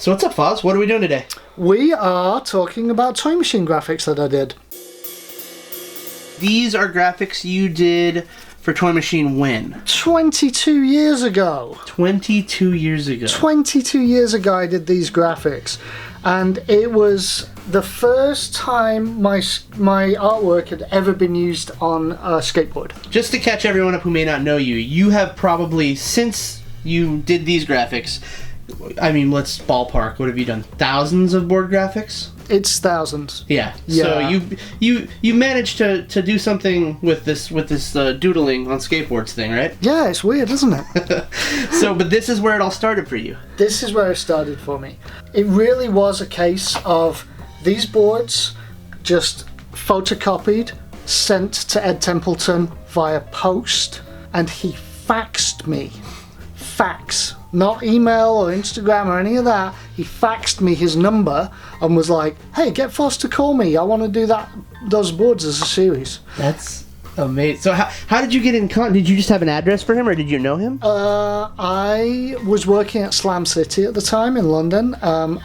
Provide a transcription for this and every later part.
So what's up, Foz? What are we doing today? We are talking about toy machine graphics that I did. These are graphics you did for Toy Machine when? 22 years ago. 22 years ago. 22 years ago I did these graphics. And it was the first time my artwork had ever been used on a skateboard. Just to catch everyone up who may not know you, you have probably, since you did these graphics, I mean, let's ballpark, what have you done? Thousands of board graphics? It's thousands. Yeah. So you managed to do something with this doodling on skateboards thing, right? Yeah, it's weird, isn't it? So, but this is where it all started for you. This is where it started for me. It really was a case of these boards just photocopied, sent to Ed Templeton via post, and he faxed me. Fax. Not email or Instagram or any of that. He faxed me his number and was like, hey, get Foz to call me. I want to do those boards as a series. That's amazing. So how did you get in contact? Did you just have an address for him or did you know him? I was working at Slam City at the time in London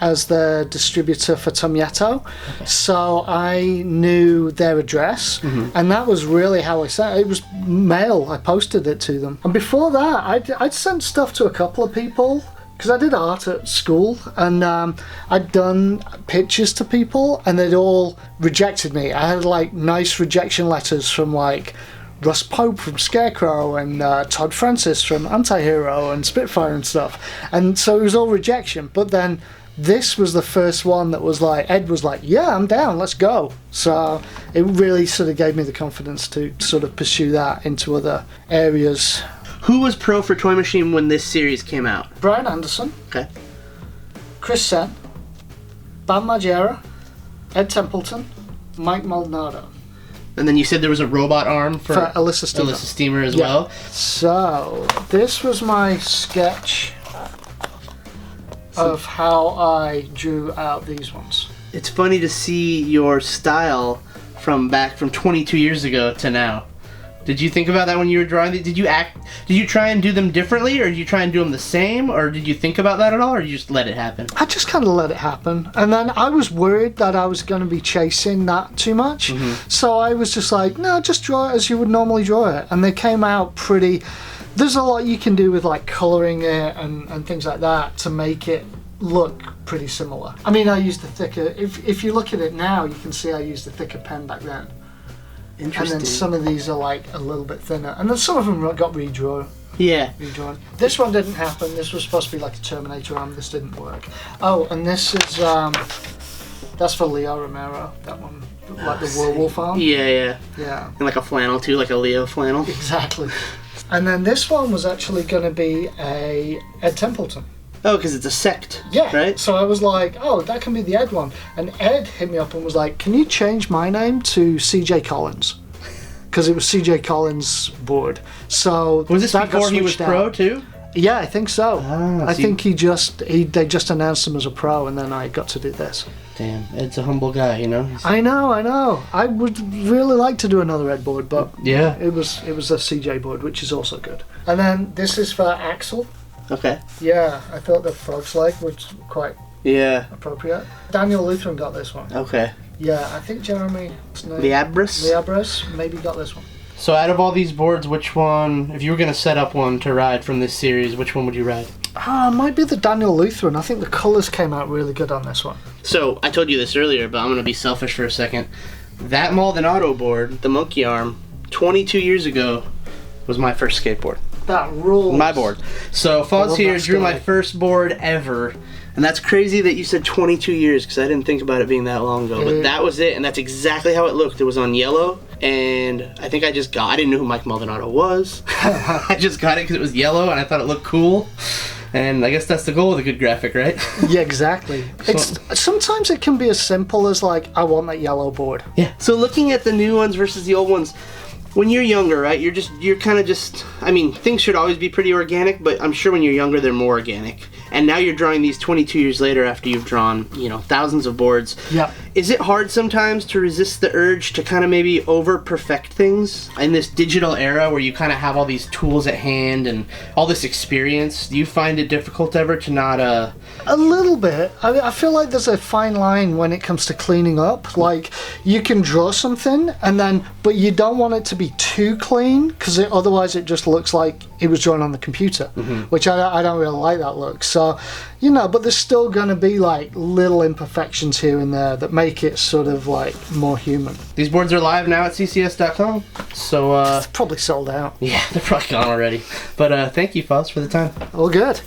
as the distributor for Tomieto. Okay. So I knew their address, and that was really how I sent it. It was mail. I posted it to them. And before that, I'd sent stuff to a couple of people, because I did art at school, and I'd done pictures to people, and they'd all rejected me. I had like nice rejection letters from like Russ Pope from Scarecrow and Todd Francis from Antihero and Spitfire and stuff, and so it was all rejection. But then this was the first one that was like, Ed was like, yeah, I'm down, let's go. So it really sort of gave me the confidence to sort of pursue that into other areas. Who was pro for Toy Machine when this series came out? Brian Anderson. Okay. Chris Sen. Bam Margera. Ed Templeton. Mike Maldonado. And then you said there was a robot arm for Alyssa Steamer. Alyssa Steamer as well. So, this was my sketch of how I drew out these ones. It's funny to see your style from 22 years ago to now. Did you think about that when you were drawing? Did you try and do them differently, or did you try and do them the same, or did you think about that at all, or you just let it happen? I just kind of let it happen. And then I was worried that I was going to be chasing that too much. So I was just like, no, just draw it as you would normally draw it. And they came out pretty... There's a lot you can do with like colouring it and things like that to make it look pretty similar. I mean, I used the thicker... If you look at it now, you can see I used the thicker pen back then. Interesting. And then some of these are like a little bit thinner, and then some of them got redrawn. Yeah. Redrawn. This one didn't happen. This was supposed to be like a Terminator arm. This didn't work. Oh, and this is that's for Leo Romero. That one, like the werewolf arm. Yeah. Yeah. And like a flannel too, like a Leo flannel. Exactly. And then this one was actually going to be a Ed Templeton. Oh, because it's a sect. Yeah. Right? So I was like, oh, that can be the Ed one. And Ed hit me up and was like, can you change my name to CJ Collins? Because it was CJ Collins' board. So was this before he was pro too? Yeah, I think so. I think they just announced him as a pro, and then I got to do this. Damn, Ed's a humble guy, you know. I know. I would really like to do another Ed board, but yeah, it was a CJ board, which is also good. And then this is for Axel. Okay. Yeah, I thought the frog's leg was quite appropriate. Daniel Lutheran got this one. Okay. Yeah, I think Jeremy Liabris maybe got this one. So out of all these boards, which one, if you were going to set up one to ride from this series, which one would you ride? It might be the Daniel Lutheran. I think the colours came out really good on this one. So, I told you this earlier, but I'm going to be selfish for a second. That Maldonado board, the monkey arm, 22 years ago, was my first skateboard. That rules. My board. So Foz here drew my first board ever. And that's crazy that you said 22 years, because I didn't think about it being that long ago. But that was it, and that's exactly how it looked. It was on yellow, and I think I didn't know who Mike Maldonado was. I just got it because it was yellow, and I thought it looked cool. And I guess that's the goal with a good graphic, right? Yeah, exactly. Sometimes it can be as simple as like, I want that yellow board. Yeah. So looking at the new ones versus the old ones, when you're younger, right, you're kind of just, I mean, things should always be pretty organic, but I'm sure when you're younger, they're more organic. And now you're drawing these 22 years later after you've drawn, thousands of boards. Yeah. Is it hard sometimes to resist the urge to kind of maybe over-perfect things in this digital era where you kind of have all these tools at hand and all this experience? Do you find it difficult ever to not... A little bit. I feel like there's a fine line when it comes to cleaning up. Like, you can draw something, and then, but you don't want it to be too clean, because otherwise it just looks like it was drawn on the computer, which I don't really like that look. So, you know, but there's still going to be like little imperfections here and there that make it sort of like more human. These boards are live now at ccs.com, so It's probably sold out. yeah, they're probably gone already. But thank you, Foz, for the time. All good.